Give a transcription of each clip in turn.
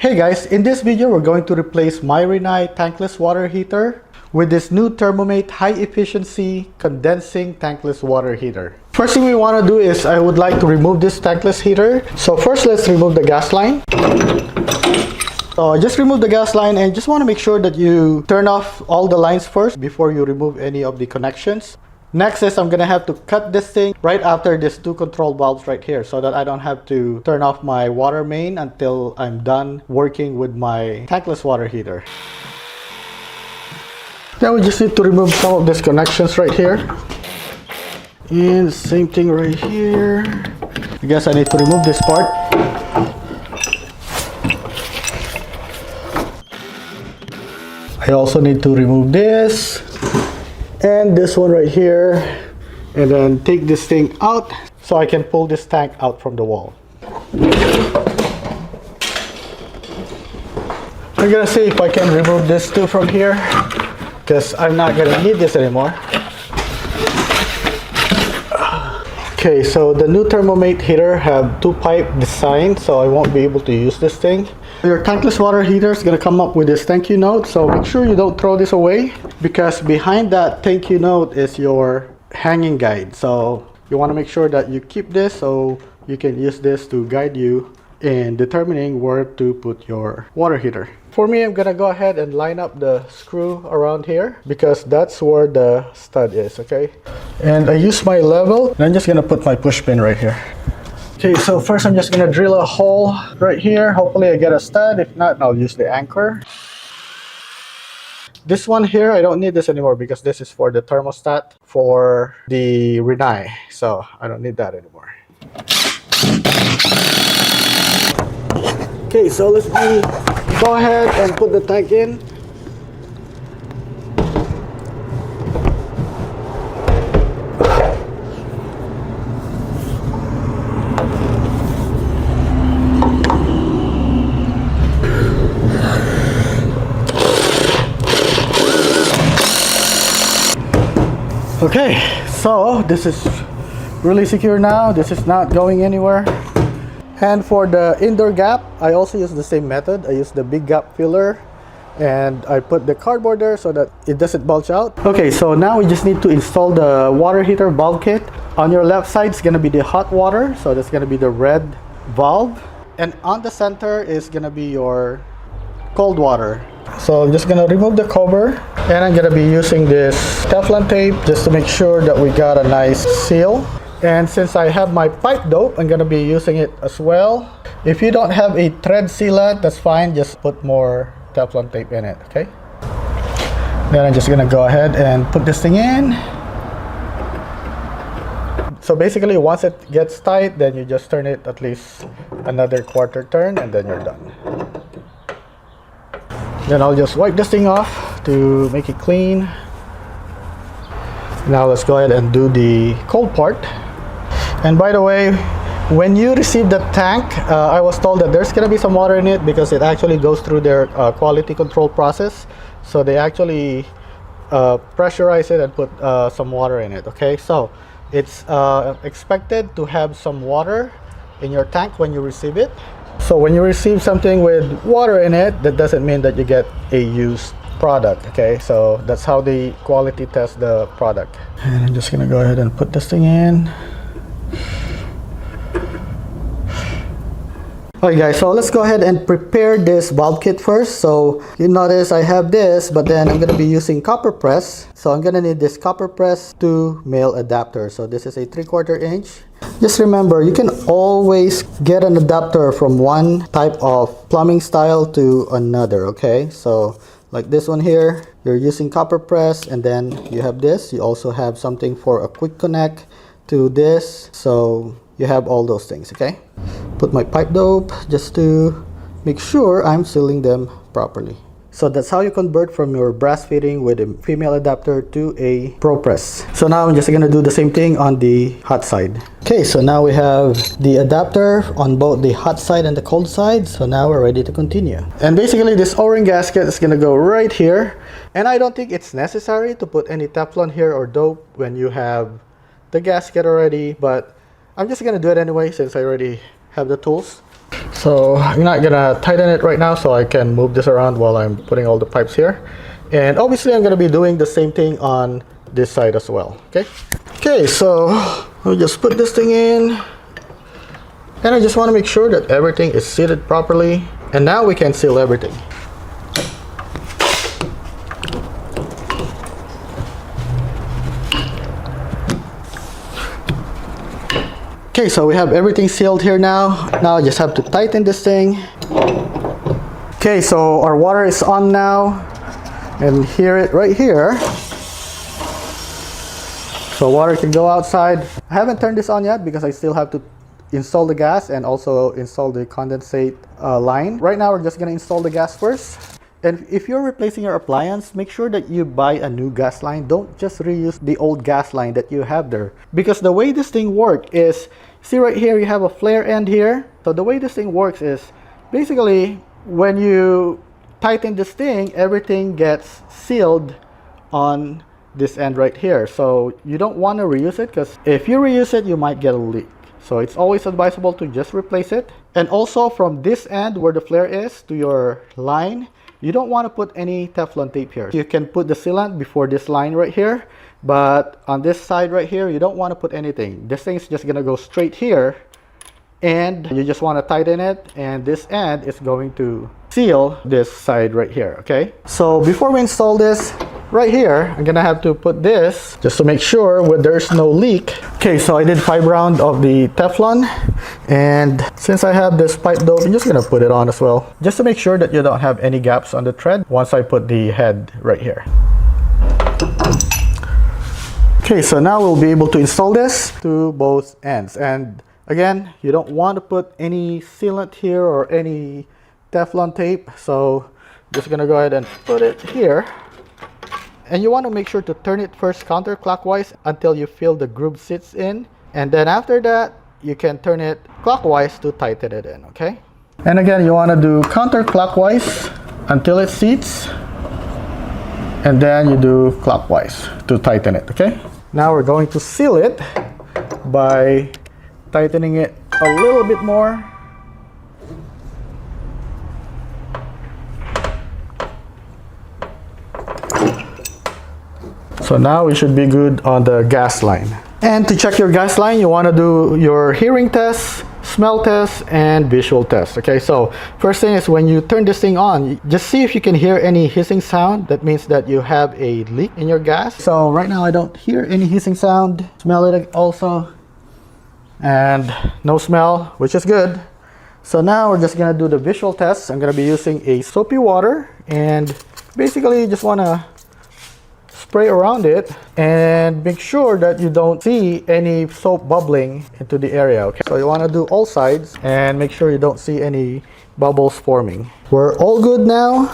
Hey guys, in this video we're going to replace my Rinnai tankless water heater with this new ThermoMate high efficiency condensing tankless water heater. First thing we want to do is I would like to remove this tankless heater. So first let's remove the gas line. So just remove the gas line and just want to make sure that you turn off all the lines first before you remove any of the connections. Next is I'm gonna have to cut this thing right after these two control valves right here so that I don't have to turn off my water main until I'm done working with my tankless water heater. Then we just need to remove some of these connections right here. And same thing right here. I guess I need to remove this part. I also need to remove this. And this one right here, and then take this thing out so I can pull this tank out from the wall. I'm gonna see if I can remove this too from here because I'm not gonna need this anymore. Okay, so the new ThermoMate heater have two pipe design, so I won't be able to use this thing. Your tankless water heater is going to come up with this thank you note, so make sure you don't throw this away because behind that thank you note is your hanging guide. So you want to make sure that you keep this so you can use this to guide you in determining where to put your water heater. For me, I'm going to go ahead and line up the screw around here because that's where the stud is, okay? And I use my level and I'm just going to put my push pin right here. Okay, so first I'm just gonna drill a hole right here. Hopefully I get a stud. If not, I'll use the anchor. This one here, I don't need this anymore because this is for the thermostat for the Rinnai. So I don't need that anymore. Okay, so let's go ahead and put the tank in. Okay, so this is really secure now. This is not going anywhere. And for the indoor gap, I also use the same method. I use the big gap filler and I put the cardboard there so that it doesn't bulge out. Okay, so now we just need to install the water heater valve kit. On your left side is gonna be the hot water, so that's gonna be the red valve. And on the center is gonna be your cold water. So I'm just gonna remove the cover and I'm gonna be using this Teflon tape just to make sure that we got a nice seal. And since I have my pipe dope, I'm gonna be using it as well. If you don't have a thread sealant, that's fine, just put more Teflon tape in it, okay? Then I'm just gonna go ahead and put this thing in. So basically once it gets tight, then you just turn it at least another quarter turn and then you're done. Then I'll just wipe this thing off to make it clean. Now let's go ahead and do the cold part. And by the way, when you receive the tank, I was told that there's gonna be some water in it because it actually goes through their quality control process. So they actually pressurize it and put some water in it, okay? So it's expected to have some water in your tank when you receive it. So when you receive something with water in it, that doesn't mean that you get a used product, okay? So that's how they quality test the product. And I'm just gonna go ahead and put this thing in. Okay guys, so let's go ahead and prepare this valve kit first. So you notice I have this, but then I'm gonna be using copper press. So I'm gonna need this copper press to male adapter. So this is a 3/4 inch. Just remember, you can always get an adapter from one type of plumbing style to another, okay? So like this one here, you're using copper press, and then you have this. You also have something for a quick connect to this. So you have all those things, okay? Put my pipe dope just to make sure I'm sealing them properly. So that's how you convert from your brass fitting with a female adapter to a pro press. So now I'm just gonna do the same thing on the hot side. Okay, so now we have the adapter on both the hot side and the cold side. So now we're ready to continue. And basically this O-ring gasket is gonna go right here. And I don't think it's necessary to put any Teflon here or dope when you have the gasket already, but I'm just gonna do it anyway since I already have the tools. So I'm not gonna tighten it right now, so I can move this around while I'm putting all the pipes here. And obviously I'm gonna be doing the same thing on this side as well. Okay, so I'll just put this thing in, and I just want to make sure that everything is seated properly. And now we can seal everything. Okay, so we have everything sealed here now. Now I just have to tighten this thing. Okay, so our water is on now, and hear it right here. So water can go outside. I haven't turned this on yet because I still have to install the gas and also install the condensate line. Right now we're just going to install the gas first. And if you're replacing your appliance, make sure that you buy a new gas line. Don't just reuse the old gas line that you have there. Because the way this thing works is, see right here, you have a flare end here. So the way this thing works is, basically, when you tighten this thing, everything gets sealed on this end right here. So you don't want to reuse it, because if you reuse it, you might get a leak. So it's always advisable to just replace it. And also from this end where the flare is to your line, you don't want to put any Teflon tape here. You can put the sealant before this line right here, but on this side right here, you don't want to put anything. This thing is just going to go straight here, and you just want to tighten it, and this end is going to seal this side right here. Okay, so before we install this right here, I'm gonna have to put this just to make sure there's no leak. Okay, so I did 5 rounds of the Teflon, and since I have this pipe dope, I'm just gonna put it on as well, just to make sure that you don't have any gaps on the thread once I put the head right here. Okay, so now we'll be able to install this to both ends. And again, you don't want to put any sealant here or any Teflon tape, so just gonna go ahead and put it here. And you want to make sure to turn it first counterclockwise until you feel the groove sits in, and then after that you can turn it clockwise to tighten it in. Okay, and again, you want to do counterclockwise until it seats, and then you do clockwise to tighten it. Okay, now we're going to seal it by tightening it a little bit more. So now we should be good on the gas line. And to check your gas line, you want to do your hearing test, smell test, and visual test. Okay, so first thing is, when you turn this thing on, just see if you can hear any hissing sound. That means that you have a leak in your gas. So right now I don't hear any hissing sound. Smell it also, and no smell, which is good. So now we're just gonna do the visual test. I'm gonna be using a soapy water, and basically you just wanna spray around it and make sure that you don't see any soap bubbling into the area. Okay, so you want to do all sides and make sure you don't see any bubbles forming. We're all good now,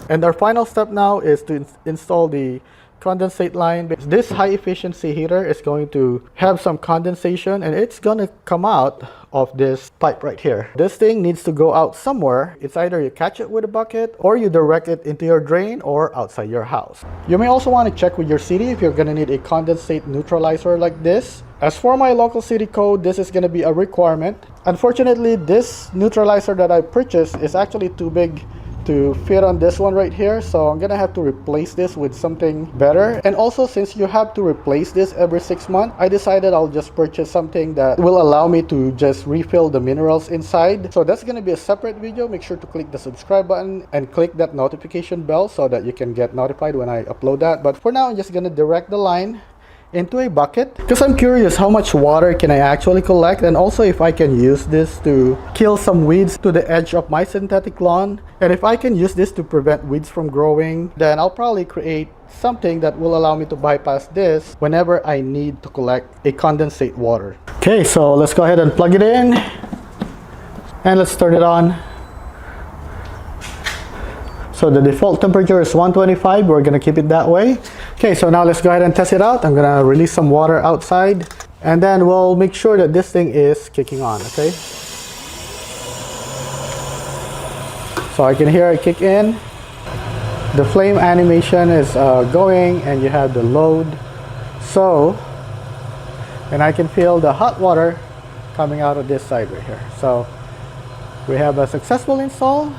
and our final step now is to install the condensate line. This high efficiency heater is going to have some condensation, and it's gonna come out of this pipe right here. This thing needs to go out somewhere. It's either you catch it with a bucket, or you direct it into your drain or outside your house. You may also want to check with your city if you're gonna need a condensate neutralizer like this. As for my local city code, this is gonna be a requirement. Unfortunately, this neutralizer that I purchased is actually too big to fit on this one right here, so I'm gonna have to replace this with something better. And also, since you have to replace this every 6 months, I decided I'll just purchase something that will allow me to just refill the minerals inside. So that's gonna be a separate video. Make sure to click the subscribe button and click that notification bell so that you can get notified when I upload that. But for now, I'm just gonna direct the line into a bucket because I'm curious how much water can I actually collect, and also if I can use this to kill some weeds to the edge of my synthetic lawn. And if I can use this to prevent weeds from growing, then I'll probably create something that will allow me to bypass this whenever I need to collect a condensate water. Okay, so let's go ahead and plug it in and let's turn it on. So the default temperature is 125. We're gonna keep it that way. Okay, so now let's go ahead and test it out. I'm gonna release some water outside, and then we'll make sure that this thing is kicking on. Okay, so I can hear it kick in. The flame animation is going, and you have the load. So, and I can feel the hot water coming out of this side right here. So We have a successful install.